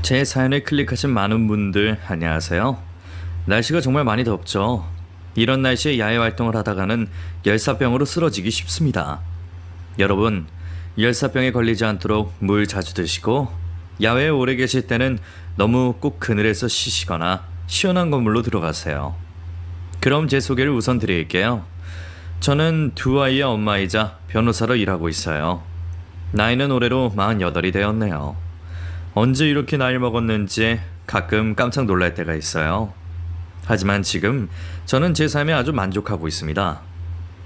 제 사연을 클릭하신 많은 분들 안녕하세요. 날씨가 정말 많이 덥죠. 이런 날씨에 야외 활동을 하다가는 열사병으로 쓰러지기 쉽습니다. 여러분, 열사병에 걸리지 않도록 물 자주 드시고 야외에 오래 계실 때는 너무 꼭 그늘에서 쉬시거나 시원한 건물로 들어가세요. 그럼 제 소개를 우선 드릴게요. 저는 두 아이의 엄마이자 변호사로 일하고 있어요. 나이는 올해로 48이 되었네요. 언제 이렇게 나이 먹었는지 가끔 깜짝 놀랄 때가 있어요. 하지만 지금 저는 제 삶에 아주 만족하고 있습니다.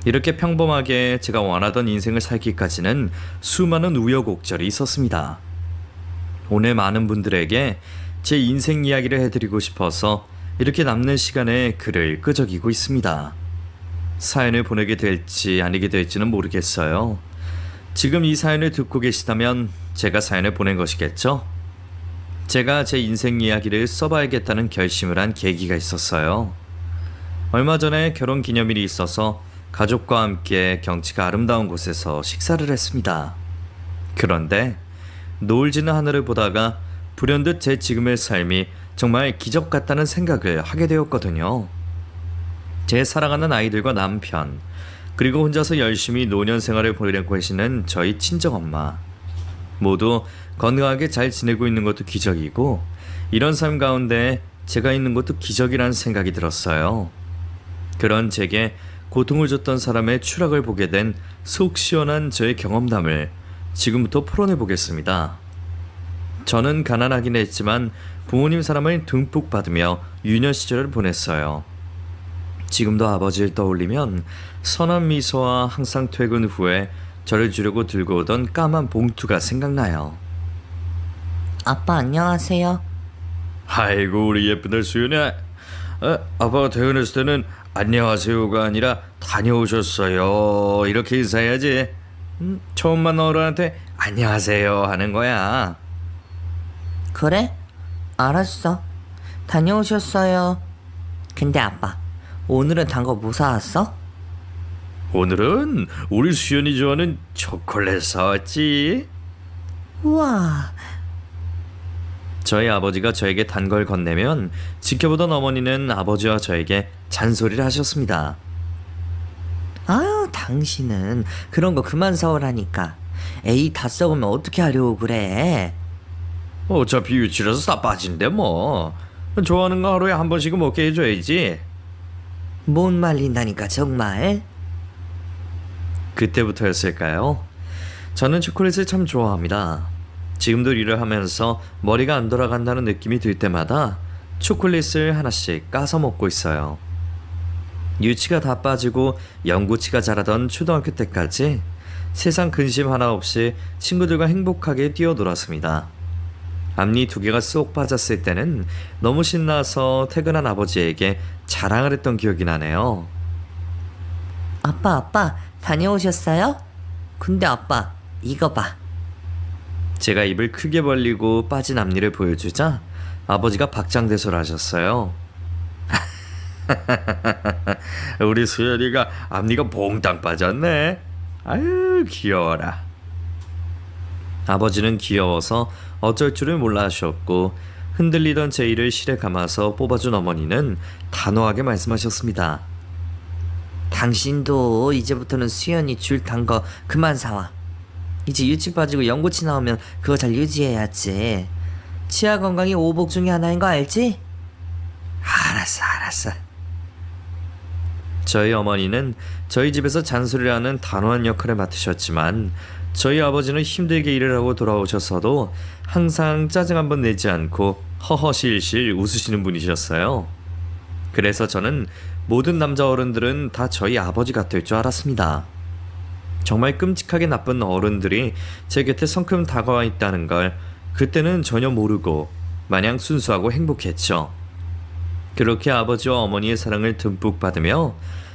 이렇게 평범하게 제가 원하던 인생을 살기까지는 수많은 우여곡절이 있었습니다. 오늘 많은 분들에게 제 인생 이야기를 해드리고 싶어서 이렇게 남는 시간에 글을 끄적이고 있습니다. 사연을 보내게 될지 아니게 될지는 모르겠어요. 지금 이 사연을 듣고 계시다면 제가 사연을 보낸 것이겠죠? 제가 제 인생 이야기를 써봐야겠다는 결심을 한 계기가 있었어요. 얼마 전에 결혼 기념일이 있어서 가족과 함께 경치가 아름다운 곳에서 식사를 했습니다. 그런데 노을 지는 하늘을 보다가 불현듯 제 지금의 삶이 정말 기적 같다는 생각을 하게 되었거든요. 제 사랑하는 아이들과 남편, 그리고 혼자서 열심히 노년 생활을 보내고 계시는 저희 친정엄마, 모두 건강하게 잘 지내고 있는 것도 기적이고, 이런 삶 가운데 제가 있는 것도 기적이라는 생각이 들었어요. 그런 제게 고통을 줬던 사람의 추락을 보게 된 속 시원한 저의 경험담을 지금부터 풀어내 보겠습니다. 저는 가난하긴 했지만 부모님 사랑을 듬뿍 받으며 유년 시절을 보냈어요. 지금도 아버지를 떠올리면 선한 미소와 항상 퇴근 후에 저를 주려고 들고 오던 까만 봉투가 생각나요. 아빠 안녕하세요. 아이고 우리 예쁜 애 수연아. 아빠가 퇴근했을 때는 안녕하세요가 아니라 다녀오셨어요 이렇게 인사해야지. 처음 만난 어른한테 안녕하세요 하는 거야. 그래? 알았어. 다녀오셨어요. 근데 아빠, 오늘은 단 거 뭐 사왔어? 오늘은 우리 수연이 좋아하는 초콜릿 사왔지. 우와, 저희 아버지가 저에게 단 걸 건네면 지켜보던 어머니는 아버지와 저에게 잔소리를 하셨습니다. 아유 당신은 그런 거 그만 사오라니까. 에이 다 썩으면 어떻게 하려고 그래. 어차피 유치라서 다 빠진대 뭐. 좋아하는 거 하루에 한 번씩은 먹게 해줘야지. 못 말린다니까 정말. 그때부터였을까요? 저는 초콜릿을 참 좋아합니다. 지금도 일을 하면서 머리가 안 돌아간다는 느낌이 들 때마다 초콜릿을 하나씩 까서 먹고 있어요. 유치가 다 빠지고 영구치가 자라던 초등학교 때까지 세상 근심 하나 없이 친구들과 행복하게 뛰어놀았습니다. 앞니 2개가 쏙 빠졌을 때는 너무 신나서 퇴근한 아버지에게 자랑을 했던 기억이 나네요. 아빠 다녀오셨어요? 근데 아빠 이거 봐. 제가 입을 크게 벌리고 빠진 앞니를 보여주자 아버지가 박장대소를 하셨어요. 우리 수연이가 앞니가 몽땅 빠졌네. 아유 귀여워라. 아버지는 귀여워서 어쩔 줄을 몰라 하셨고, 흔들리던 제 이를 실에 감아서 뽑아준 어머니는 단호하게 말씀하셨습니다. 당신도 이제부터는 수연이 줄 단 거 그만 사와. 이제 유치 빠지고 영구치 나오면 그거 잘 유지해야지. 치아 건강이 오복 중에 하나인 거 알지? 알았어. 저희 어머니는 저희 집에서 잔소리를 하는 단호한 역할을 맡으셨지만, 저희 아버지는 힘들게 일을 하고 돌아오셨어도 항상 짜증 한번 내지 않고 허허실실 웃으시는 분이셨어요. 그래서 저는 모든 남자 어른들은 다 저희 아버지 같을 줄 알았습니다. 정말 끔찍하게 나쁜 어른들이 제 곁에 성큼 다가와 있다는 걸 그때는 전혀 모르고 마냥 순수하고 행복했죠. 그렇게 아버지와 어머니의 사랑을 듬뿍 받으며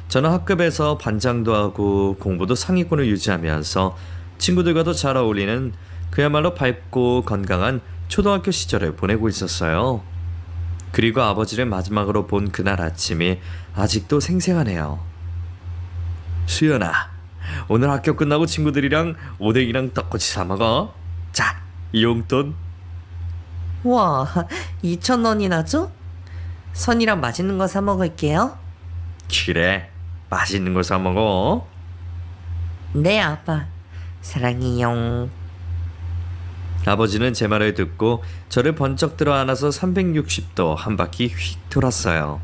저는 학급에서 반장도 하고 공부도 상위권을 유지하면서 친구들과도 잘 어울리는 그야말로 밝고 건강한 초등학교 시절을 보내고 있었어요. 그리고 아버지를 마지막으로 본 그날 아침이 아직도 생생하네요. 수연아, 오늘 학교 끝나고 친구들이랑 오뎅이랑 떡꼬치 사 먹어. 자, 이 용돈. 와, 2,000원이나 줘? 선이랑 맛있는 거 사 먹을게요. 그래, 맛있는 걸 사 먹어. 네, 아빠. 사랑해요. 아버지는 제 말을 듣고 저를 번쩍 들어 안아서 360도 한 바퀴 휙 돌았어요.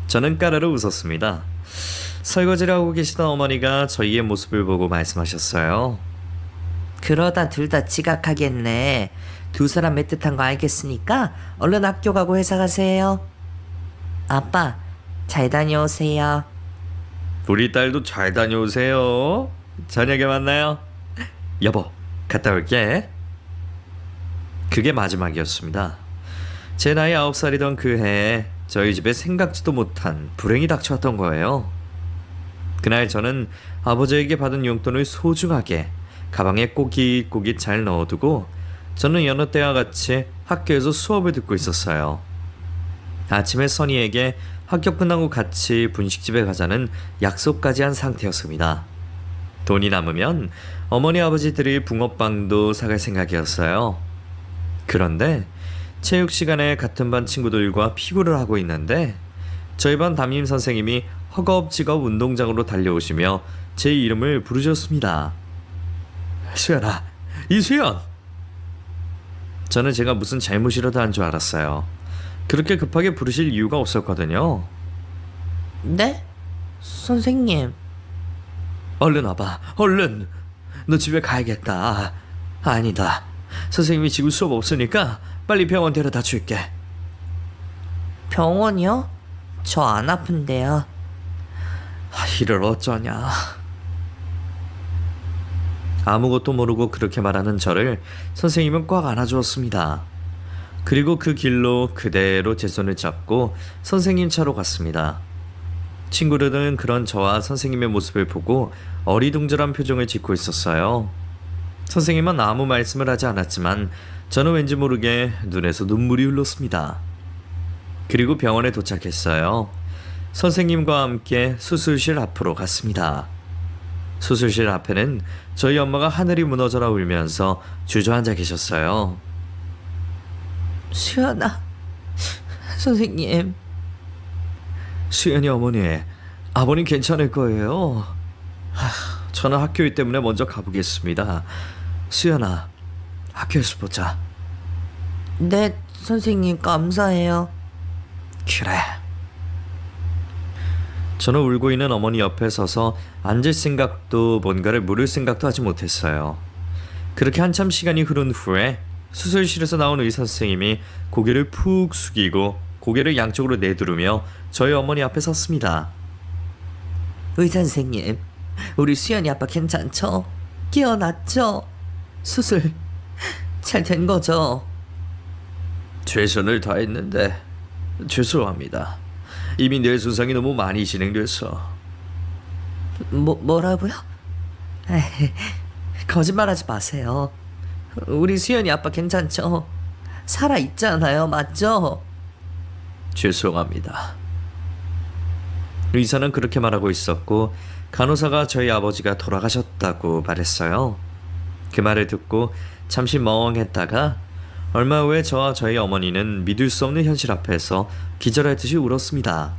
저는 까르르 웃었습니다. 설거지를 하고 계시던 어머니가 저희의 모습을 보고 말씀하셨어요. 그러다 둘 다 지각하겠네. 두 사람 애틋한 거 알겠으니까 얼른 학교 가고 회사 가세요. 아빠, 잘 다녀오세요. 우리 딸도 잘 다녀오세요. 저녁에 만나요. 여보, 갔다 올게. 그게 마지막이었습니다. 제 나이 9살이던 그 해에 저희 집에 생각지도 못한 불행이 닥쳐왔던 거예요. 그날 저는 아버지에게 받은 용돈을 소중하게 가방에 꼬깃꼬깃 잘 넣어두고 저는 여느 때와 같이 학교에서 수업을 듣고 있었어요. 아침에 선이에게 학교 끝나고 같이 분식집에 가자는 약속까지 한 상태였습니다. 돈이 남으면 어머니 아버지들이 붕어빵도 사갈 생각이었어요. 그런데 체육 시간에 같은 반 친구들과 피구를 하고 있는데 저희 반 담임 선생님이 허겁지겁 운동장으로 달려오시며 제 이름을 부르셨습니다. 수연아, 이수연! 저는 제가 무슨 잘못이라도 한 줄 알았어요. 그렇게 급하게 부르실 이유가 없었거든요. 네? 선생님. 얼른 와봐, 얼른! 너 집에 가야겠다. 아니다. 선생님이 지금 수업 없으니까 빨리 병원 데려다 줄게. 병원이요? 저 안 아픈데요. 이를 어쩌냐. 아무것도 모르고 그렇게 말하는 저를 선생님은 꽉 안아주었습니다. 그리고 그 길로 그대로 제 손을 잡고 선생님 차로 갔습니다. 친구들은 그런 저와 선생님의 모습을 보고 어리둥절한 표정을 짓고 있었어요. 선생님은 아무 말씀을 하지 않았지만 저는 왠지 모르게 눈에서 눈물이 흘렀습니다. 그리고 병원에 도착했어요. 선생님과 함께 수술실 앞으로 갔습니다. 수술실 앞에는 저희 엄마가 하늘이 무너져라 울면서 주저앉아 계셨어요. 수연아, 선생님. 수연이 어머니, 아버님 괜찮을 거예요. 저는 학교 일 때문에 먼저 가보겠습니다. 수연아, 학교에서 보자. 네, 선생님 감사해요. 그래. 저는 울고 있는 어머니 옆에 서서 앉을 생각도 뭔가를 물을 생각도 하지 못했어요. 그렇게 한참 시간이 흐른 후에 수술실에서 나온 의사 선생님이 고개를 푹 숙이고 고개를 양쪽으로 내두르며 저희 어머니 앞에 섰습니다. 의사 선생님, 우리 수연이 아빠 괜찮죠? 깨어났죠? 수술 잘 된 거죠? 최선을 다했는데 죄송합니다. 이미 뇌손상이 너무 많이 진행돼서. 뭐라고요? 에이, 거짓말하지 마세요. 우리 수연이 아빠 괜찮죠? 살아 있잖아요, 맞죠? 죄송합니다. 의사는 그렇게 말하고 있었고 간호사가 저희 아버지가 돌아가셨다고 말했어요. 그 말을 듣고 잠시 멍했다가 얼마 후에 저와 저희 어머니는 믿을 수 없는 현실 앞에서 기절할 듯이 울었습니다.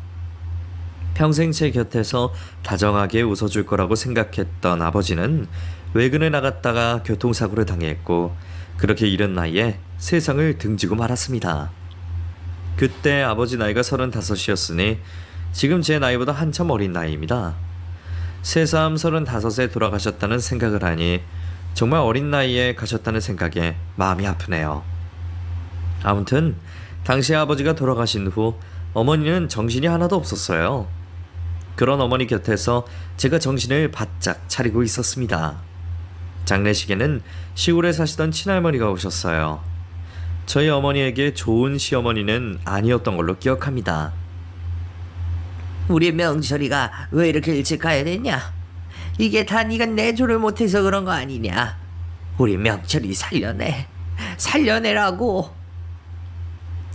평생 제 곁에서 다정하게 웃어줄 거라고 생각했던 아버지는 외근에 나갔다가 교통사고를 당했고 그렇게 이른 나이에 세상을 등지고 말았습니다. 그때 아버지 나이가 35이었으니 지금 제 나이보다 한참 어린 나이입니다. 새삼 35에 돌아가셨다는 생각을 하니 정말 어린 나이에 가셨다는 생각에 마음이 아프네요. 아무튼 당시 아버지가 돌아가신 후 어머니는 정신이 하나도 없었어요. 그런 어머니 곁에서 제가 정신을 바짝 차리고 있었습니다. 장례식에는 시골에 사시던 친할머니가 오셨어요. 저희 어머니에게 좋은 시어머니는 아니었던 걸로 기억합니다. 우리 명철이가 왜 이렇게 일찍 가야 되냐? 이게 다 네가 내조를 못해서 그런 거 아니냐? 우리 명철이 살려내라고.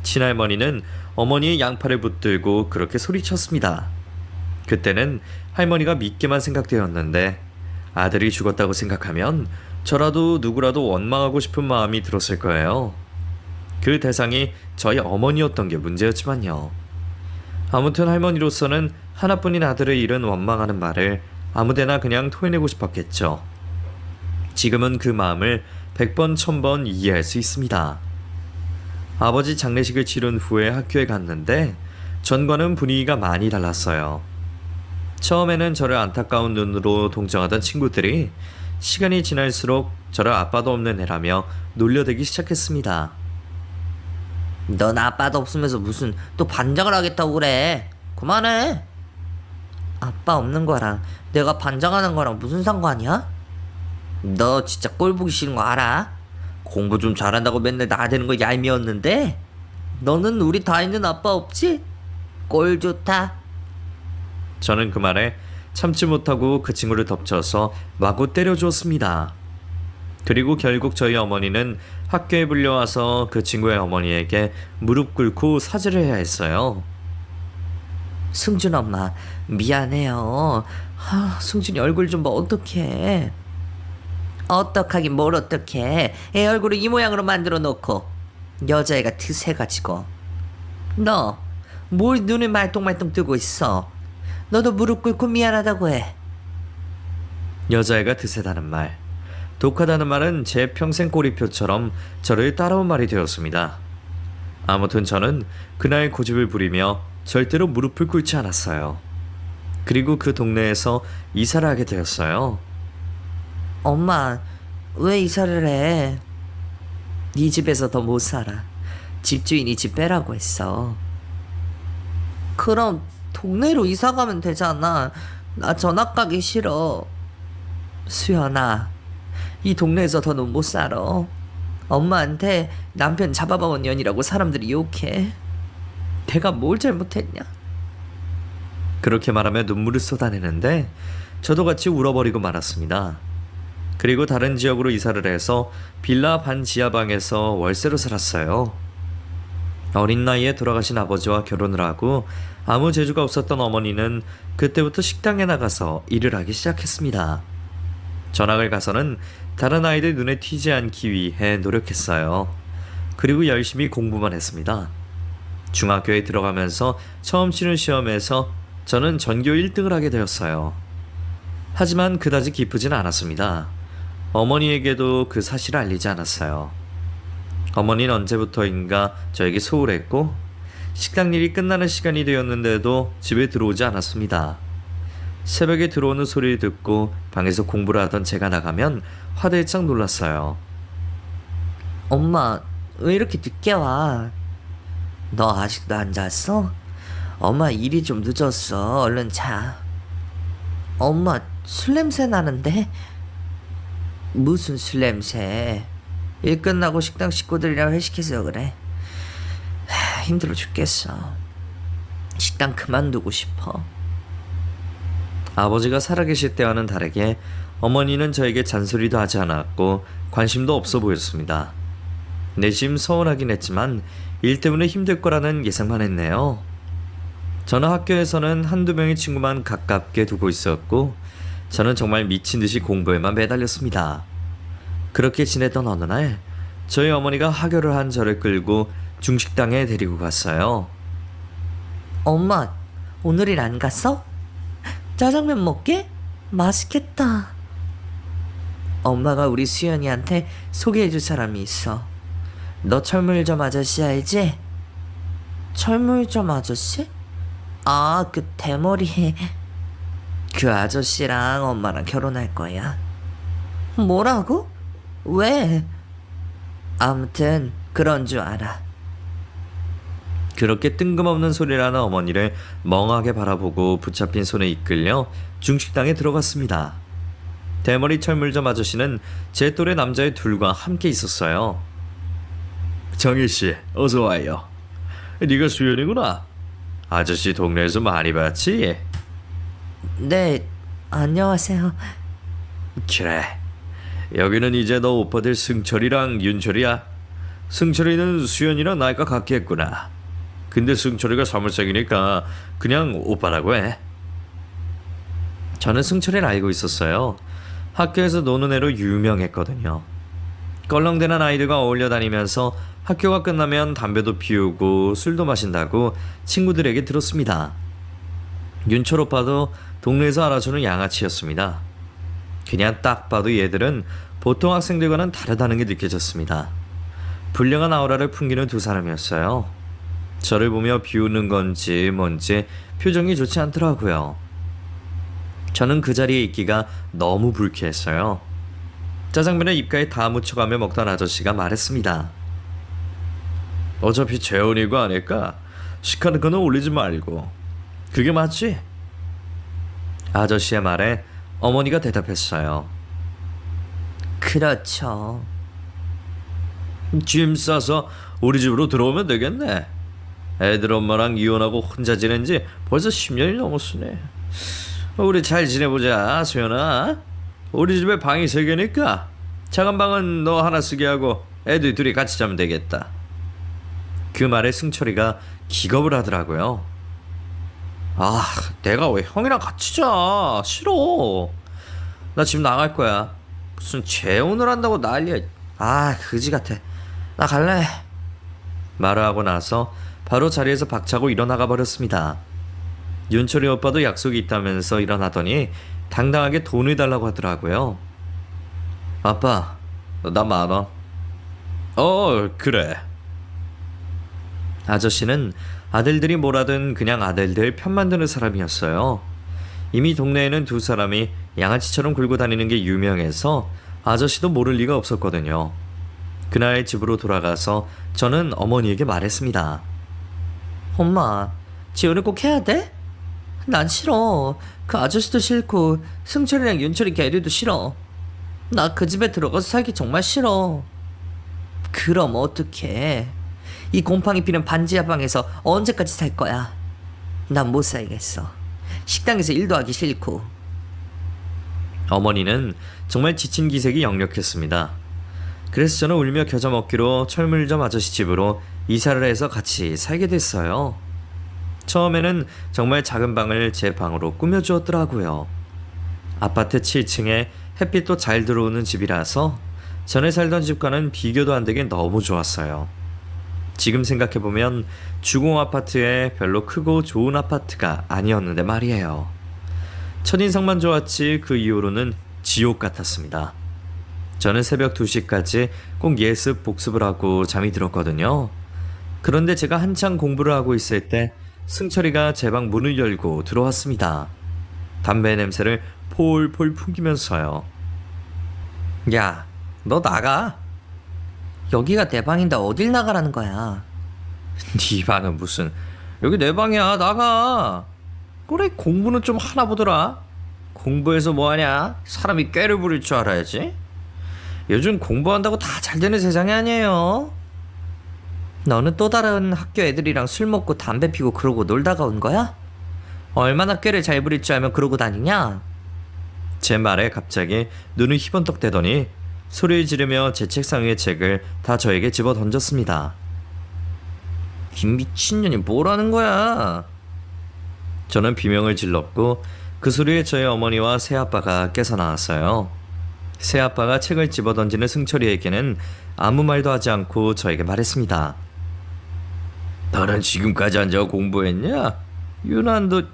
친할머니는 어머니의 양팔을 붙들고 그렇게 소리쳤습니다. 그때는 할머니가 믿게만 생각되었는데 아들이 죽었다고 생각하면 저라도 누구라도 원망하고 싶은 마음이 들었을 거예요. 그 대상이 저희 어머니였던 게 문제였지만요. 아무튼 할머니로서는 하나뿐인 아들을 잃은 원망하는 말을 아무데나 그냥 토해내고 싶었겠죠. 지금은 그 마음을 100번 1000번 이해할 수 있습니다. 아버지 장례식을 치른 후에 학교에 갔는데 전과는 분위기가 많이 달랐어요. 처음에는 저를 안타까운 눈으로 동정하던 친구들이 시간이 지날수록 저를 아빠도 없는 애라며 놀려대기 시작했습니다. 넌 아빠도 없으면서 무슨 또 반장을 하겠다고 그래. 그만해. 아빠 없는 거랑 내가 반장하는 거랑 무슨 상관이야? 너 진짜 꼴 보기 싫은 거 알아? 공부 좀 잘한다고 맨날 나대는 거 얄미웠는데 너는 우리 다 있는 아빠 없지? 꼴 좋다. 저는 그 말에 참지 못하고 그 친구를 덮쳐서 마구 때려주었습니다. 그리고 결국 저희 어머니는 학교에 불려와서 그 친구의 어머니에게 무릎 꿇고 사죄를 해야 했어요. 승준 엄마 미안해요. 승준이 얼굴 좀 봐. 어떡해. 어떡하긴 뭘 어떡해. 애 얼굴을 이 모양으로 만들어 놓고 여자애가 드세가지고. 너 뭘 눈을 말똥말똥 뜨고 있어. 너도 무릎 꿇고 미안하다고 해. 여자애가 드세다는 말, 독하다는 말은 제 평생 꼬리표처럼 저를 따라온 말이 되었습니다. 아무튼 저는 그날 고집을 부리며 절대로 무릎을 꿇지 않았어요. 그리고 그 동네에서 이사를 하게 되었어요. 엄마 왜 이사를 해? 네 집에서 더 못 살아. 집주인이 집 빼라고 했어. 그럼 동네로 이사 가면 되잖아. 나 전학 가기 싫어. 수연아, 이 동네에서 더는 못 살아. 엄마한테 남편 잡아먹은 년이라고 사람들이 욕해. 내가 뭘 잘못했냐? 그렇게 말하며 눈물을 쏟아내는데 저도 같이 울어버리고 말았습니다. 그리고 다른 지역으로 이사를 해서 빌라 반 지하방에서 월세로 살았어요. 어린 나이에 돌아가신 아버지와 결혼을 하고 아무 재주가 없었던 어머니는 그때부터 식당에 나가서 일을 하기 시작했습니다. 전학을 가서는 다른 아이들 눈에 튀지 않기 위해 노력했어요. 그리고 열심히 공부만 했습니다. 중학교에 들어가면서 처음 치른 시험에서 저는 전교 1등을 하게 되었어요. 하지만 그다지 기쁘진 않았습니다. 어머니에게도 그 사실을 알리지 않았어요. 어머니는 언제부터인가 저에게 소홀했고 식당 일이 끝나는 시간이 되었는데도 집에 들어오지 않았습니다. 새벽에 들어오는 소리를 듣고 방에서 공부를 하던 제가 나가면 화들짝 놀랐어요. 엄마 왜 이렇게 늦게 와? 너 아직도 안 잤어? 엄마 일이 좀 늦었어. 얼른 자. 엄마 술 냄새 나는데? 무슨 술 냄새? 일 끝나고 식당 식구들이랑 회식해서 그래. 힘들어 죽겠어. 식당 그만두고 싶어. 아버지가 살아계실 때와는 다르게 어머니는 저에게 잔소리도 하지 않았고 관심도 없어 보였습니다. 내심 서운하긴 했지만 일 때문에 힘들 거라는 예상만 했네요. 저는 학교에서는 한두 명의 친구만 가깝게 두고 있었고 저는 정말 미친 듯이 공부에만 매달렸습니다. 그렇게 지내던 어느 날 저희 어머니가 하교를 한 저를 끌고 중식당에 데리고 갔어요. 엄마 오늘일 안 갔어? 짜장면 먹게? 맛있겠다. 엄마가 우리 수연이한테 소개해줄 사람이 있어. 너 철물점 아저씨 알지? 철물점 아저씨? 아, 그 대머리. 그 아저씨랑 엄마랑 결혼할 거야. 뭐라고? 왜? 아무튼 그런 줄 알아. 그렇게 뜬금없는 소리라는 어머니를 멍하게 바라보고 붙잡힌 손에 이끌려 중식당에 들어갔습니다. 대머리 철물점 아저씨는 제 또래 남자의 둘과 함께 있었어요. 정희씨 어서 와요. 네가 수연이구나. 아저씨 동네에서 많이 봤지? 네, 안녕하세요. 그래, 여기는 이제 너 오빠들 승철이랑 윤철이야. 승철이는 수연이랑 나이가 같겠구나. 근데 승철이가 사물색이니까 그냥 오빠라고 해. 저는 승철이를 알고 있었어요. 학교에서 노는 애로 유명했거든요. 껄렁대는 아이들과 어울려 다니면서 학교가 끝나면 담배도 피우고 술도 마신다고 친구들에게 들었습니다. 윤철 오빠도 동네에서 알아주는 양아치였습니다. 그냥 딱 봐도 얘들은 보통 학생들과는 다르다는 게 느껴졌습니다. 불량한 아우라를 풍기는 두 사람이었어요. 저를 보며 비웃는 건지 뭔지 표정이 좋지 않더라고요. 저는 그 자리에 있기가 너무 불쾌했어요. 짜장면을 입가에 다 묻혀가며 먹던 아저씨가 말했습니다. 어차피 재혼이고 아닐까 시카는 거는 올리지 말고. 그게 맞지? 아저씨의 말에 어머니가 대답했어요. 그렇죠. 짐 싸서 우리 집으로 들어오면 되겠네. 애들 엄마랑 이혼하고 혼자 지낸 지 벌써 10년이 넘었으네. 우리 잘 지내보자, 소연아. 우리 집에 방이 3개니까 작은 방은 너 하나 쓰게 하고 애들 둘이 같이 자면 되겠다. 그 말에 승철이가 기겁을 하더라고요. 아, 내가 왜 형이랑 같이 자? 싫어. 나 지금 나갈 거야. 무슨 재혼을 한다고 난리야. 아, 그지 같아. 나 갈래. 말을 하고 나서 바로 자리에서 박차고 일어나가 버렸습니다. 윤철이 오빠도 약속이 있다면서 일어나더니 당당하게 돈을 달라고 하더라고요. 아빠, 나 10,000원. 그래. 아저씨는 아들들이 뭐라든 그냥 아들들 편만 드는 사람이었어요. 이미 동네에는 두 사람이 양아치처럼 굴고 다니는 게 유명해서 아저씨도 모를 리가 없었거든요. 그날 집으로 돌아가서 저는 어머니에게 말했습니다. 엄마, 지원을 꼭 해야 돼? 난 싫어. 그 아저씨도 싫고 승철이랑 윤철이 걔들도 싫어. 나 그 집에 들어가서 살기 정말 싫어. 그럼 어떡해. 이 곰팡이 피는 반지하 방에서 언제까지 살 거야. 난 못 살겠어. 식당에서 일도 하기 싫고. 어머니는 정말 지친 기색이 역력했습니다. 그래서 저는 울며 겨자 먹기로 철물점 아저씨 집으로 이사를 해서 같이 살게 됐어요. 처음에는 정말 작은 방을 제 방으로 꾸며주었더라고요. 아파트 7층에 햇빛도 잘 들어오는 집이라서 전에 살던 집과는 비교도 안 되게 너무 좋았어요. 지금 생각해보면 주공 아파트에 별로 크고 좋은 아파트가 아니었는데 말이에요. 첫인상만 좋았지 그 이후로는 지옥 같았습니다. 저는 새벽 2시까지 꼭 예습 복습을 하고 잠이 들었거든요. 그런데 제가 한창 공부를 하고 있을 때 승철이가 제 방 문을 열고 들어왔습니다. 담배 냄새를 폴폴 풍기면서요. 야, 너 나가. 여기가 내 방인데 어딜 나가라는 거야. 네 방은 무슨, 여기 내 방이야. 나가. 그래, 공부는 좀 하나 보더라. 공부해서 뭐하냐? 사람이 꾀를 부릴 줄 알아야지. 요즘 공부한다고 다 잘되는 세상이 아니에요. 너는 또 다른 학교 애들이랑 술 먹고 담배 피고 그러고 놀다가 온 거야? 얼마나 꾀를 잘 부릴 줄 알면 그러고 다니냐? 제 말에 갑자기 눈을 희번떡대더니 소리를 지르며 제 책상 위의 책을 다 저에게 집어 던졌습니다. 이 미친년이 뭐라는 거야? 저는 비명을 질렀고 그 소리에 저희 어머니와 새아빠가 깨서 나왔어요. 새아빠가 책을 집어 던지는 승철이에게는 아무 말도 하지 않고 저에게 말했습니다. 너는 지금까지 앉아 공부했냐? 유난도...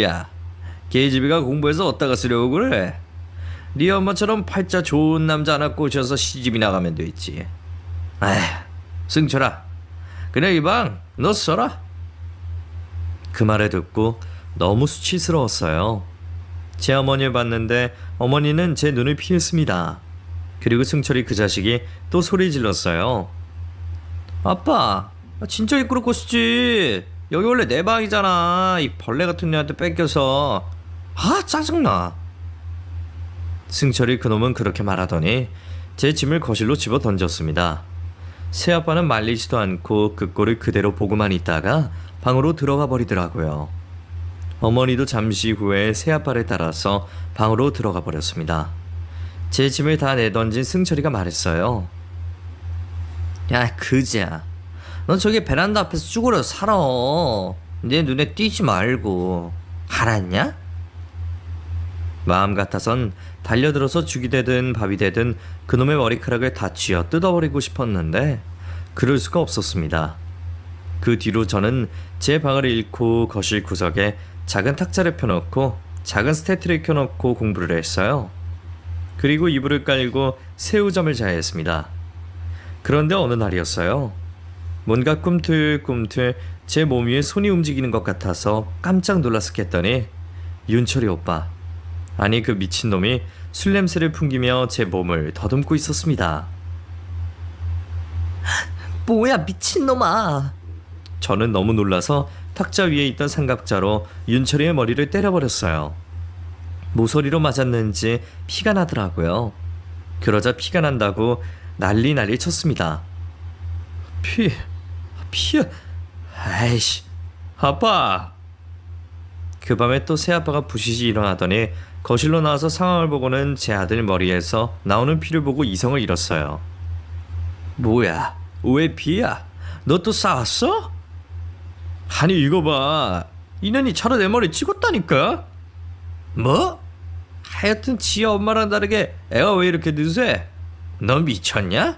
야, 계집이가 공부해서 어디다가 쓰려고 그래? 네 엄마처럼 팔자 좋은 남자 하나 꼬셔서 시집이 나가면 되지. 에휴, 승철아, 그래 이 방 너 써라. 그 말을 듣고 너무 수치스러웠어요. 제 어머니를 봤는데 어머니는 제 눈을 피했습니다. 그리고 승철이 그 자식이 또 소리 질렀어요. 아빠, 진짜 이끌을 것이지. 여기 원래 내 방이잖아. 이 벌레 같은 애한테 뺏겨서. 아, 짜증나. 승철이 그놈은 그렇게 말하더니 제 짐을 거실로 집어 던졌습니다. 새아빠는 말리지도 않고 그 꼴을 그대로 보고만 있다가 방으로 들어가 버리더라고요. 어머니도 잠시 후에 새아빠를 따라서 방으로 들어가 버렸습니다. 제 짐을 다 내던진 승철이가 말했어요. 야, 그지야. 넌 저기 베란다 앞에서 쭈그려 살아. 내 눈에 띄지 말고. 알았냐? 마음 같아선 달려들어서 죽이 되든 밥이 되든 그놈의 머리카락을 다 쥐어 뜯어버리고 싶었는데 그럴 수가 없었습니다. 그 뒤로 저는 제 방을 잃고 거실 구석에 작은 탁자를 펴놓고 작은 스태트를 켜놓고 공부를 했어요. 그리고 이불을 깔고 새우잠을 자야 했습니다. 그런데 어느 날이었어요. 뭔가 꿈틀꿈틀 제 몸 위에 손이 움직이는 것 같아서 깜짝 놀라서 깼더니 윤철이 오빠, 아니 그 미친놈이 술 냄새를 풍기며 제 몸을 더듬고 있었습니다. 뭐야, 미친놈아. 저는 너무 놀라서 탁자 위에 있던 삼각자로 윤철이의 머리를 때려버렸어요. 모서리로 맞았는지 피가 나더라고요. 그러자 피가 난다고 난리 쳤습니다. 피야, 아이씨, 아빠. 그 밤에 또 새아빠가 부시시 일어나더니 거실로 나와서 상황을 보고는 제 아들 머리에서 나오는 피를 보고 이성을 잃었어요. 뭐야, 왜 피야? 너 또 싸웠어? 아니 이거 봐, 이년이 차로 내 머리 찍었다니까. 뭐? 하여튼 지 엄마랑 다르게 애가 왜 이렇게 늦어? 너 미쳤냐?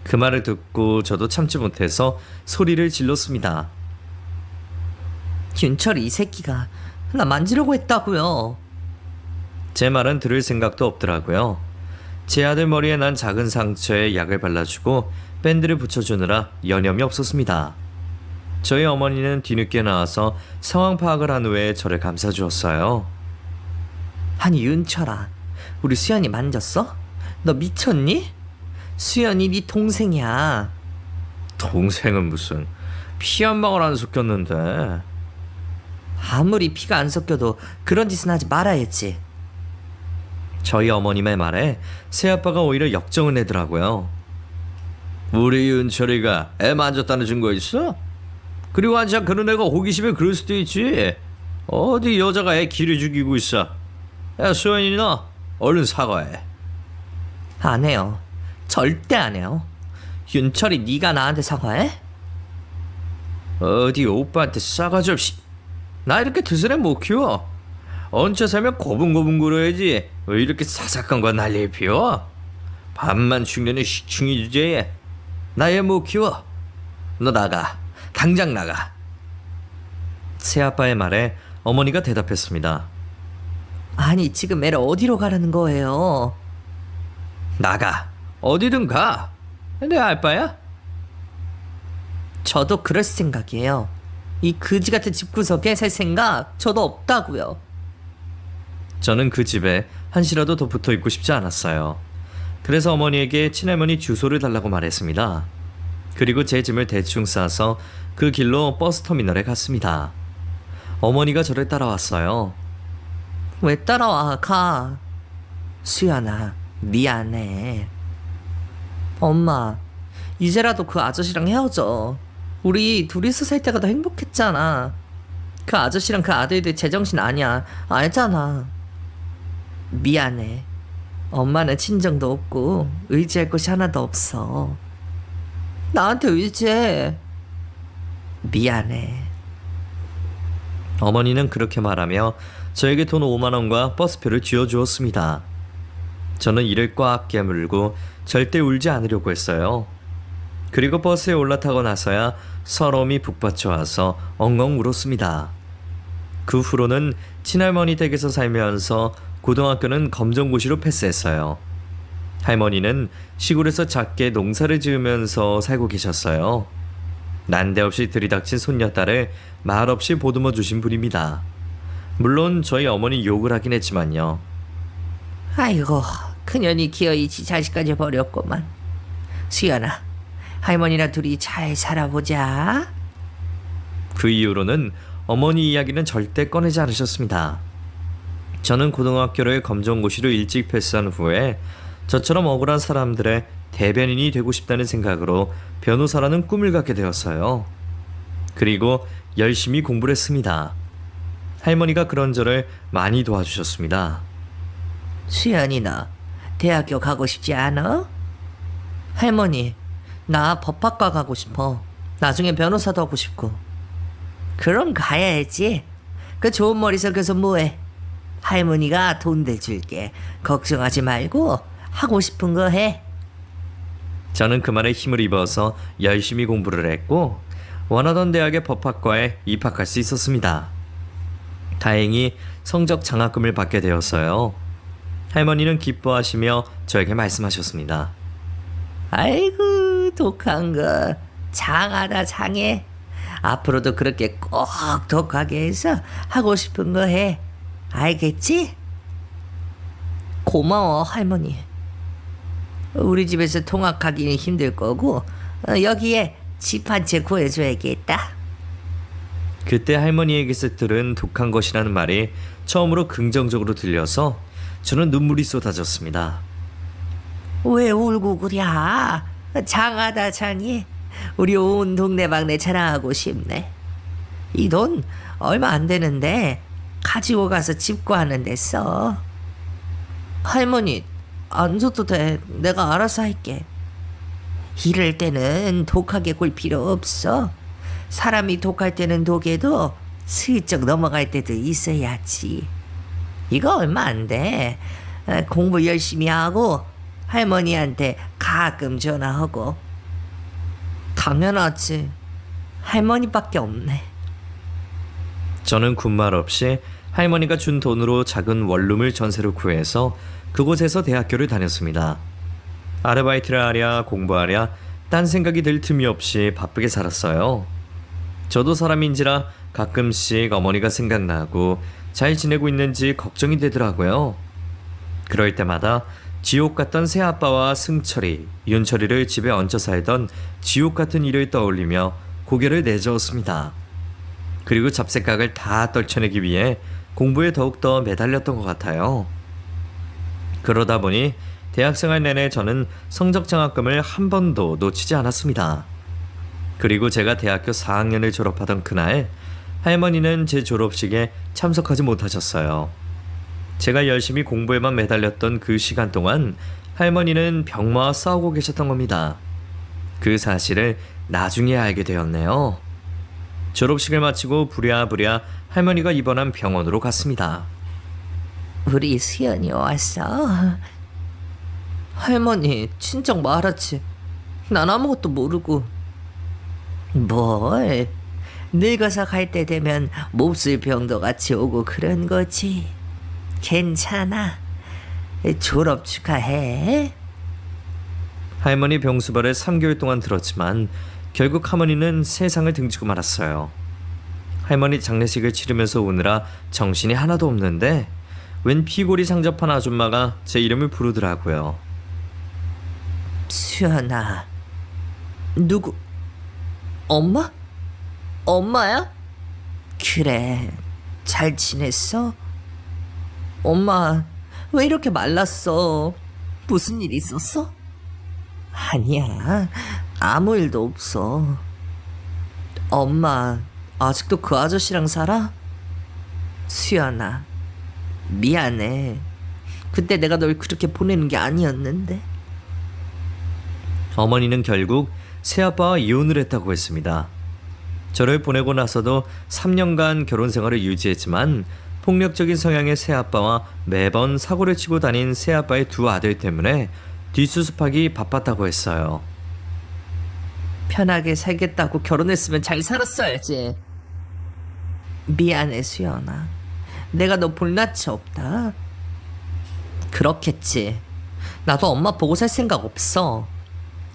그 말을 듣고 저도 참지 못해서 소리를 질렀습니다. 윤철이 이 새끼가 나 만지려고 했다고요. 제 말은 들을 생각도 없더라고요. 제 아들 머리에 난 작은 상처에 약을 발라주고 밴드를 붙여주느라 여념이 없었습니다. 저희 어머니는 뒤늦게 나와서 상황 파악을 한 후에 저를 감싸주었어요. 아니 윤철아, 우리 수연이 만졌어? 너 미쳤니? 수연이 네 동생이야. 동생은 무슨, 피 한 방울 안 섞였는데. 아무리 피가 안 섞여도 그런 짓은 하지 말아야지. 저희 어머님의 말에 새아빠가 오히려 역정을 내더라고요. 우리 윤철이가 애 만졌다는 증거 있어? 그리고 한참 그런 애가 호기심에 그럴 수도 있지. 어디 여자가 애 기를 죽이고 있어. 야 수연이, 너 얼른 사과해. 안 해요. 절대 안 해요. 윤철이 네가 나한테 사과해? 어디 오빠한테 싸가지 없이. 나 이렇게 드스레 못 키워. 얹혀 살면 고분고분 굴어야지. 왜 이렇게 사사건 거 난리를 피워? 밥만 축내는 식충이 주제에 나 얘 못 키워. 너 나가, 당장 나가. 새아빠의 말에 어머니가 대답했습니다. 아니 지금 애를 어디로 가라는 거예요? 나가, 어디든 가. 내 알바야? 저도 그럴 생각이에요. 이 그지 같은 집구석에 살 생각 저도 없다고요. 저는 그 집에 한시라도 더 붙어 있고 싶지 않았어요. 그래서 어머니에게 친할머니 주소를 달라고 말했습니다. 그리고 제 짐을 대충 싸서 그 길로 버스터미널에 갔습니다. 어머니가 저를 따라왔어요. 왜 따라와, 가. 수연아, 미안해. 엄마, 이제라도 그 아저씨랑 헤어져. 우리 둘이서 살 때가 더 행복했잖아. 그 아저씨랑 그 아들들 제정신 아니야. 알잖아. 미안해. 엄마는 친정도 없고 의지할 곳이 하나도 없어. 나한테 의지해. 미안해. 어머니는 그렇게 말하며 저에게 돈 5만 원과 버스표를 쥐어주었습니다. 저는 이를 꽉 깨물고 절대 울지 않으려고 했어요. 그리고 버스에 올라타고 나서야 서러움이 북받쳐와서 엉엉 울었습니다. 그 후로는 친할머니 댁에서 살면서 고등학교는 검정고시로 패스했어요. 할머니는 시골에서 작게 농사를 지으면서 살고 계셨어요. 난데없이 들이닥친 손녀딸을 말없이 보듬어 주신 분입니다. 물론 저희 어머니 욕을 하긴 했지만요. 아이고, 그년이 기어이 지 자식까지 버렸구만. 수연아, 할머니랑 둘이 잘 살아보자. 그 이후로는 어머니 이야기는 절대 꺼내지 않으셨습니다. 저는 고등학교를 검정고시로 일찍 패스한 후에 저처럼 억울한 사람들의 대변인이 되고 싶다는 생각으로 변호사라는 꿈을 갖게 되었어요. 그리고 열심히 공부를 했습니다. 할머니가 그런 저를 많이 도와주셨습니다. 수연이 너 대학교 가고 싶지 않아? 할머니, 나 법학과 가고 싶어. 나중에 변호사도 하고 싶고. 그럼 가야지. 그 좋은 머리 썩여서 뭐해? 할머니가 돈 대줄게. 걱정하지 말고 하고 싶은 거 해. 저는 그 말에 힘을 입어서 열심히 공부를 했고 원하던 대학의 법학과에 입학할 수 있었습니다. 다행히 성적 장학금을 받게 되었어요. 할머니는 기뻐하시며 저에게 말씀하셨습니다. 아이고 독한 거 장하다 장해. 앞으로도 그렇게 꼭 독하게 해서 하고 싶은 거 해. 알겠지? 고마워 할머니. 우리 집에서 통학하기는 힘들 거고 여기에 집 한 채 구해줘야겠다. 그때 할머니에게서 들은 독한 것이라는 말이 처음으로 긍정적으로 들려서 저는 눈물이 쏟아졌습니다. 왜 울고 그래? 장하다 장해. 우리 온 동네방네 자랑하고 싶네. 이 돈 얼마 안 되는데 가지고 가서 집 구하는 데 써. 할머니 안 줘도 돼. 내가 알아서 할게. 이럴 때는 독하게 굴 필요 없어. 사람이 독할 때는 독해도 슬쩍 넘어갈 때도 있어야지. 이거 얼마 안 돼. 공부 열심히 하고 할머니한테 가끔 전화하고. 당연하지. 할머니밖에 없네. 저는 군말 없이 할머니가 준 돈으로 작은 원룸을 전세로 구해서 그곳에서 대학교를 다녔습니다. 아르바이트를 하랴 공부하랴 딴 생각이 들 틈이 없이 바쁘게 살았어요. 저도 사람인지라 가끔씩 어머니가 생각나고 잘 지내고 있는지 걱정이 되더라고요. 그럴 때마다 지옥 같던 새아빠와 승철이, 윤철이를 집에 얹혀 살던 지옥 같은 일을 떠올리며 고개를 내저었습니다. 그리고 잡생각을 다 떨쳐내기 위해 공부에 더욱더 매달렸던 것 같아요. 그러다 보니 대학생활 내내 저는 성적 장학금을 한 번도 놓치지 않았습니다. 그리고 제가 대학교 4학년을 졸업하던 그날 할머니는 제 졸업식에 참석하지 못하셨어요. 제가 열심히 공부에만 매달렸던 그 시간 동안 할머니는 병마와 싸우고 계셨던 겁니다. 그 사실을 나중에 알게 되었네요. 졸업식을 마치고 부랴부랴 할머니가 입원한 병원으로 갔습니다. 우리 수연이 왔어. 할머니 친정 말았지. 난 아무것도 모르고. 뭘? 늙어서 갈 때 되면 몹쓸 병도 같이 오고 그런 거지. 괜찮아. 졸업 축하해. 할머니 병수발을 3개월 동안 들었지만 결국 할머니는 세상을 등지고 말았어요. 할머니 장례식을 치르면서 오느라 정신이 하나도 없는데 웬 피골이 상접한 아줌마가 제 이름을 부르더라고요. 수연아. 누구? 엄마? 엄마야? 그래. 잘 지냈어? 엄마 왜 이렇게 말랐어? 무슨 일 있었어? 아니야. 아무 일도 없어. 엄마 아직도 그 아저씨랑 살아? 수연아 미안해. 그때 내가 널 그렇게 보내는 게 아니었는데. 어머니는 결국 새아빠와 이혼을 했다고 했습니다. 저를 보내고 나서도 3년간 결혼 생활을 유지했지만 폭력적인 성향의 새아빠와 매번 사고를 치고 다닌 새아빠의 두 아들 때문에 뒷수습하기 바빴다고 했어요. 편하게 살겠다고 결혼했으면 잘 살았어야지. 미안해 수연아. 내가 너 볼낯이 없다. 그렇겠지. 나도 엄마 보고 살 생각 없어.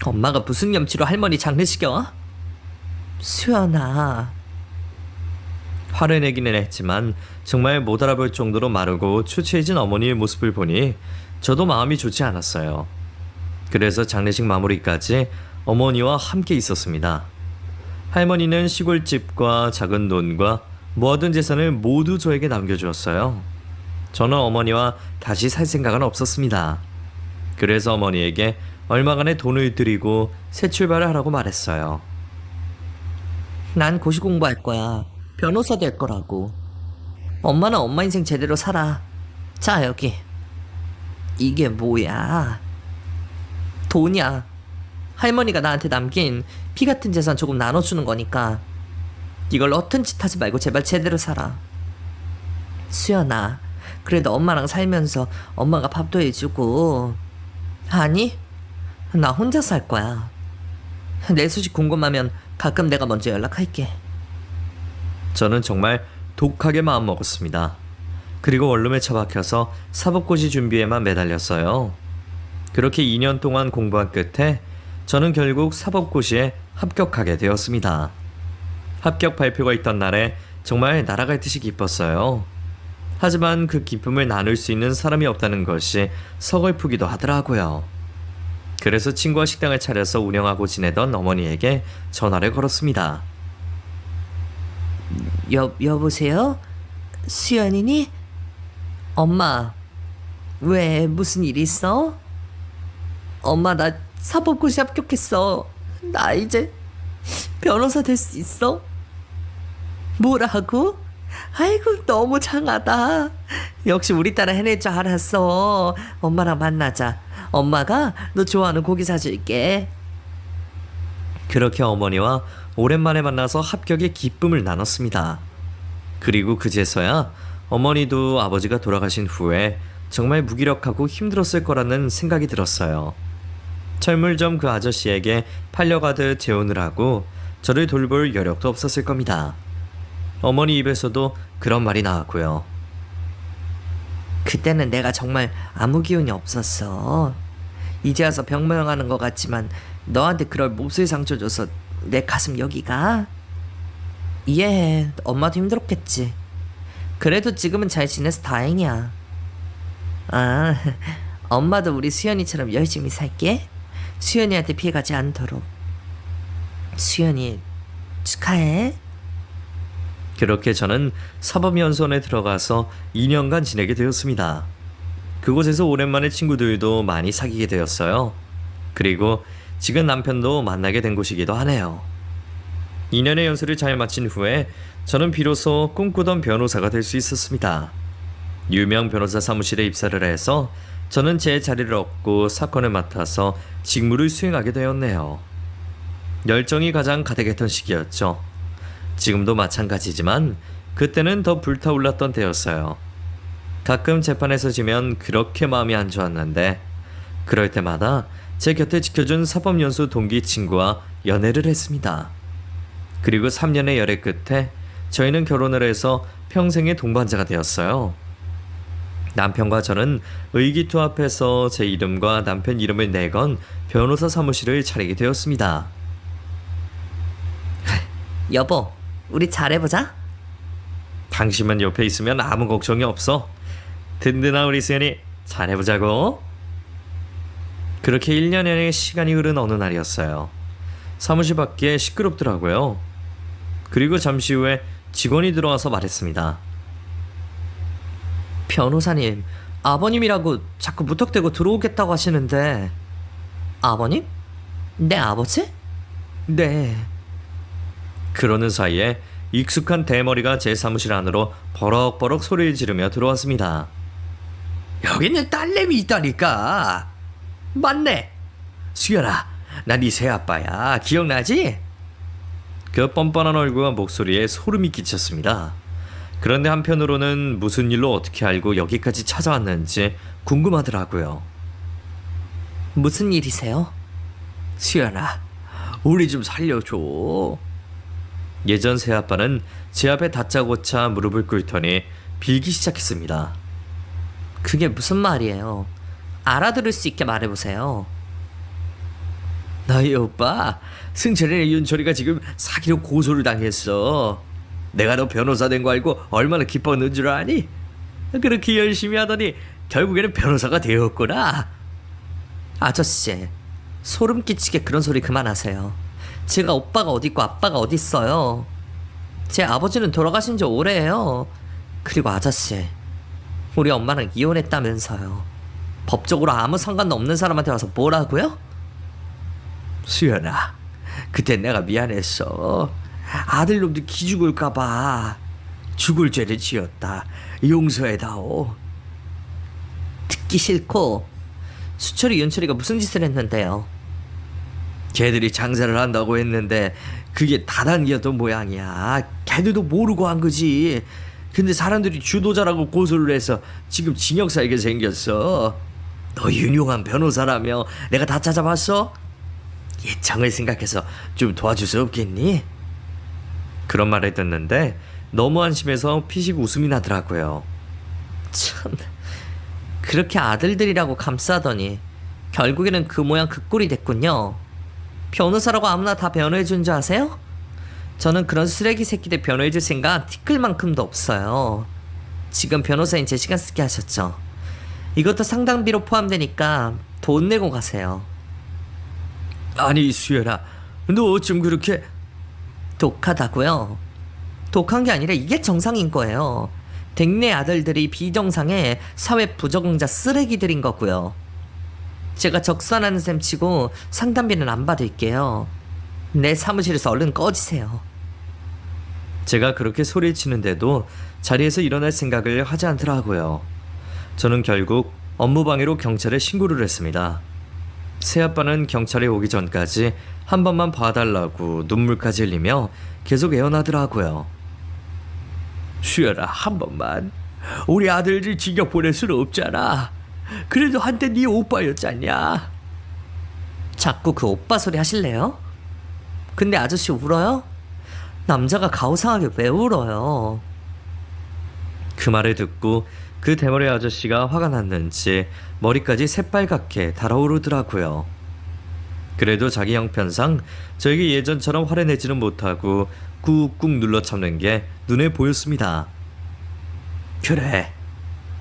엄마가 무슨 염치로 할머니 장례식에 와? 수연아. 화를 내기는 했지만 정말 못 알아볼 정도로 마르고 추추해진 어머니의 모습을 보니 저도 마음이 좋지 않았어요. 그래서 장례식 마무리까지 어머니와 함께 있었습니다. 할머니는 시골집과 작은 논과 모아둔 재산을 모두 저에게 남겨주었어요. 저는 어머니와 다시 살 생각은 없었습니다. 그래서 어머니에게 얼마간의 돈을 드리고 새 출발을 하라고 말했어요. 난 고시 공부할 거야. 변호사 될 거라고. 엄마는 엄마 인생 제대로 살아. 자 여기. 이게 뭐야? 돈이야. 할머니가 나한테 남긴 피 같은 재산 조금 나눠주는 거니까 이걸 허튼 짓 하지 말고 제발 제대로 살아. 수연아, 그래도 엄마랑 살면서 엄마가 밥도 해주고. 아니, 나 혼자 살 거야. 내 소식 궁금하면 가끔 내가 먼저 연락할게. 저는 정말 독하게 마음먹었습니다. 그리고 원룸에 처박혀서 사법고시 준비에만 매달렸어요. 그렇게 2년 동안 공부한 끝에 저는 결국 사법고시에 합격하게 되었습니다. 합격 발표가 있던 날에 정말 날아갈 듯이 기뻤어요. 하지만 그 기쁨을 나눌 수 있는 사람이 없다는 것이 서글프기도 하더라고요. 그래서 친구와 식당을 차려서 운영하고 지내던 어머니에게 전화를 걸었습니다. 여보세요? 수연이니? 엄마, 왜 무슨 일 있어? 엄마, 나 사법고시 합격했어. 나 이제 변호사 될 수 있어? 뭐라고? 아이고, 너무 장하다. 역시 우리 딸은 해낼 줄 알았어. 엄마랑 만나자. 엄마가 너 좋아하는 고기 사줄게. 그렇게 어머니와 오랜만에 만나서 합격의 기쁨을 나눴습니다. 그리고 그제서야 어머니도 아버지가 돌아가신 후에 정말 무기력하고 힘들었을 거라는 생각이 들었어요. 철물점 그 아저씨에게 팔려가듯 재혼을 하고 저를 돌볼 여력도 없었을 겁니다. 어머니 입에서도 그런 말이 나왔고요. 그때는 내가 정말 아무 기운이 없었어. 이제 와서 병명하는 것 같지만 너한테 그럴 몹쓸 상처 줘서 내 가슴 여기가. 이해해. 엄마도 힘들었겠지. 그래도 지금은 잘 지내서 다행이야. 아, 엄마도 우리 수연이처럼 열심히 살게. 수연이한테 피해가지 않도록. 수연이 축하해. 그렇게 저는 사법연수원에 들어가서 2년간 지내게 되었습니다. 그곳에서 오랜만에 친구들도 많이 사귀게 되었어요. 그리고 지금 남편도 만나게 된 곳이기도 하네요. 2년의 연수를 잘 마친 후에 저는 비로소 꿈꾸던 변호사가 될 수 있었습니다. 유명 변호사 사무실에 입사를 해서 저는 제 자리를 얻고 사건을 맡아서 직무를 수행하게 되었네요. 열정이 가장 가득했던 시기였죠. 지금도 마찬가지지만 그때는 더 불타올랐던 때였어요. 가끔 재판에서 지면 그렇게 마음이 안 좋았는데 그럴 때마다 제 곁에 지켜준 사법연수 동기 친구와 연애를 했습니다. 그리고 3년의 열애 끝에 저희는 결혼을 해서 평생의 동반자가 되었어요. 남편과 저는 의기투합해서 제 이름과 남편 이름을 내건 변호사 사무실을 차리게 되었습니다. 여보, 우리 잘해보자. 당신만 옆에 있으면 아무 걱정이 없어. 든든한 우리 수연이 잘해보자고. 그렇게 1년의 시간이 흐른 어느 날이었어요. 사무실 밖에 시끄럽더라고요. 그리고 잠시 후에 직원이 들어와서 말했습니다. 변호사님, 아버님이라고 자꾸 무턱대고 들어오겠다고 하시는데. 아버님? 내 아버지? 네. 그러는 사이에 익숙한 대머리가 제 사무실 안으로 버럭버럭 소리를 지르며 들어왔습니다. 여기는 딸내미 있다니까. 맞네. 수연아, 나 네 새아빠야. 기억나지? 그 뻔뻔한 얼굴과 목소리에 소름이 끼쳤습니다. 그런데 한편으로는 무슨 일로 어떻게 알고 여기까지 찾아왔는지 궁금하더라고요. 무슨 일이세요? 수연아, 우리 좀 살려줘. 예전 새아빠는 제 앞에 다짜고짜 무릎을 꿇더니 빌기 시작했습니다. 그게 무슨 말이에요? 알아들을 수 있게 말해보세요. 너희 오빠 승철이랑 윤철이가 지금 사기로 고소를 당했어. 내가 너 변호사 된 거 알고 얼마나 기뻤는 줄 아니? 그렇게 열심히 하더니 결국에는 변호사가 되었구나. 아저씨, 소름 끼치게 그런 소리 그만하세요. 제가 오빠가 어딨고 아빠가 어딨어요. 제 아버지는 돌아가신 지 오래예요. 그리고 아저씨, 우리 엄마랑 이혼했다면서요. 법적으로 아무 상관도 없는 사람한테 와서 뭐라고요? 수연아, 그때 내가 미안했어. 아들놈도 기죽을까봐 죽을 죄를 지었다. 용서해다오. 듣기 싫고. 수철이 윤철이가 무슨 짓을 했는데요? 걔들이 장사를 한다고 했는데 그게 다단계였던 모양이야. 걔들도 모르고 한 거지. 근데 사람들이 주도자라고 고소를 해서 지금 징역 살게 생겼어. 너 유용한 변호사라며 내가 다 찾아봤어? 예창을 생각해서 좀 도와줄 수 없겠니? 그런 말을 듣는데 너무 안심해서 피식 웃음이 나더라고요. 참, 그렇게 아들들이라고 감싸더니 결국에는 그 모양 그 꼴이 됐군요. 변호사라고 아무나 다 변호해준 줄 아세요? 저는 그런 쓰레기 새끼들 변호해줄 생각 티끌만큼도 없어요. 지금 변호사인 제 시간 쓰게 하셨죠. 이것도 상담비로 포함되니까 돈 내고 가세요. 아니 수연아, 너 어쩜 그렇게... 독하다고요? 독한 게 아니라 이게 정상인 거예요. 댁내 아들들이 비정상의 사회 부적응자 쓰레기들인 거고요. 제가 적산하는 셈 치고 상담비는 안 받을게요. 내 사무실에서 얼른 꺼지세요. 제가 그렇게 소리치는데도 자리에서 일어날 생각을 하지 않더라고요. 저는 결국 업무방해로 경찰에 신고를 했습니다. 새아빠는 경찰에 오기 전까지 한 번만 봐달라고 눈물까지 흘리며 계속 애원하더라고요. 수연아, 한 번만. 우리 아들들 징역 보낼 수는 없잖아. 그래도 한때 네 오빠였잖냐. 자꾸 그 오빠 소리 하실래요? 근데 아저씨 울어요? 남자가 가오상하게 왜 울어요? 그 말을 듣고 그 대머리 아저씨가 화가 났는지 머리까지 새빨갛게 달아오르더라고요. 그래도 자기 형편상 저에게 예전처럼 화를 내지는 못하고 꾹꾹 눌러 참는 게 눈에 보였습니다. 그래,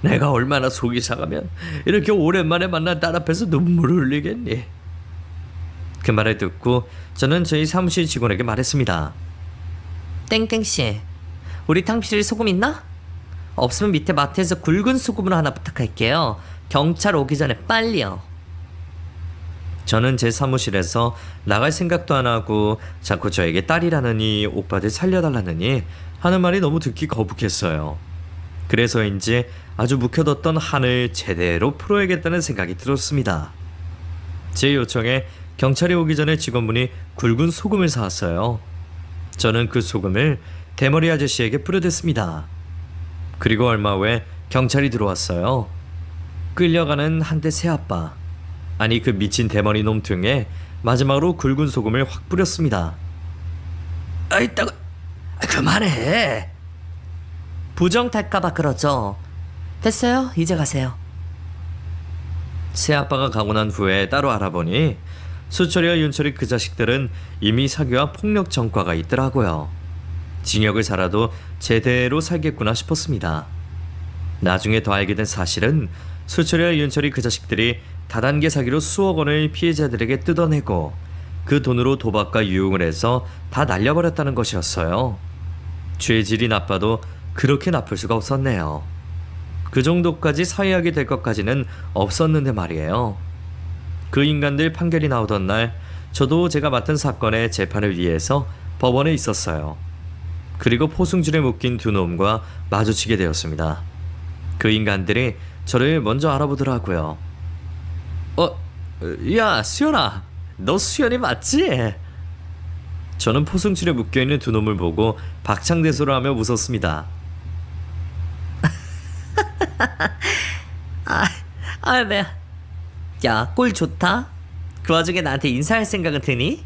내가 얼마나 속이 상하면 이렇게 오랜만에 만난 딸 앞에서 눈물을 흘리겠니? 그 말을 듣고 저는 저희 사무실 직원에게 말했습니다. 땡땡씨, 우리 탕비실에 소금 있나? 없으면 밑에 마트에서 굵은 소금으로 하나 부탁할게요. 경찰 오기 전에 빨리요. 저는 제 사무실에서 나갈 생각도 안 하고 자꾸 저에게 딸이라느니 오빠들 살려달라느니 하는 말이 너무 듣기 거북했어요. 그래서인지 아주 묵혀뒀던 한을 제대로 풀어야겠다는 생각이 들었습니다. 제 요청에 경찰이 오기 전에 직원분이 굵은 소금을 사왔어요. 저는 그 소금을 대머리 아저씨에게 뿌려댔습니다. 그리고 얼마 후에 경찰이 들어왔어요. 끌려가는 한대 새아빠, 아니 그 미친 대머리 놈 등에 마지막으로 굵은 소금을 확 뿌렸습니다. 이따가 그만해. 부정 탈까봐 그러죠. 됐어요. 이제 가세요. 새아빠가 가고 난 후에 따로 알아보니 수철이와 윤철이 그 자식들은 이미 사기와 폭력 전과가 있더라고요. 징역을 살아도 제대로 살겠구나 싶었습니다. 나중에 더 알게 된 사실은 수철이와 윤철이 그 자식들이 다단계 사기로 수억 원을 피해자들에게 뜯어내고 그 돈으로 도박과 유흥을 해서 다 날려버렸다는 것이었어요. 죄질이 나빠도 그렇게 나쁠 수가 없었네요. 그 정도까지 사회하게 될 것까지는 없었는데 말이에요. 그 인간들 판결이 나오던 날 저도 제가 맡은 사건의 재판을 위해서 법원에 있었어요. 그리고 포승줄에 묶인 두 놈과 마주치게 되었습니다. 그 인간들이 저를 먼저 알아보더라고요. 야 수연아, 너 수연이 맞지? 저는 포승줄에 묶여있는 두 놈을 보고 박창대소를 하며 웃었습니다. 네. 야, 꼴 좋다. 그 와중에 나한테 인사할 생각은 드니?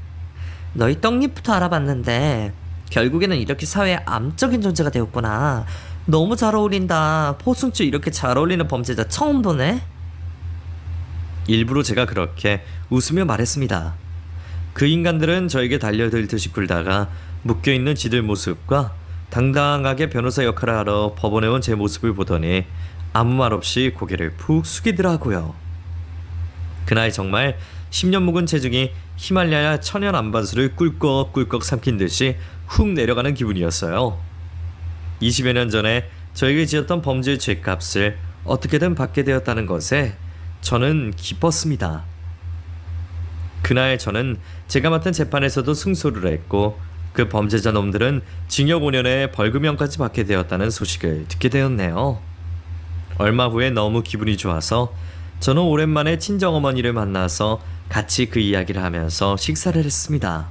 너희 떡잎부터 알아봤는데 결국에는 이렇게 사회의 암적인 존재가 되었구나. 너무 잘 어울린다. 포승줄 이렇게 잘 어울리는 범죄자 처음 보네. 일부러 제가 그렇게 웃으며 말했습니다. 그 인간들은 저에게 달려들듯이 굴다가 묶여있는 지들 모습과 당당하게 변호사 역할을 하러 법원에 온 제 모습을 보더니 아무 말 없이 고개를 푹 숙이더라고요. 그날 정말 10년 묵은 체중이 히말라야 천연 안반수를 꿀꺽꿀꺽 삼킨 듯이 훅 내려가는 기분이었어요. 20여 년 전에 저에게 지었던 범죄의 죗값을 어떻게든 받게 되었다는 것에 저는 기뻤습니다. 그날 저는 제가 맡은 재판에서도 승소를 했고 그 범죄자 놈들은 징역 5년에 벌금형까지 받게 되었다는 소식을 듣게 되었네요. 얼마 후에 너무 기분이 좋아서 저는 오랜만에 친정어머니를 만나서 같이 그 이야기를 하면서 식사를 했습니다.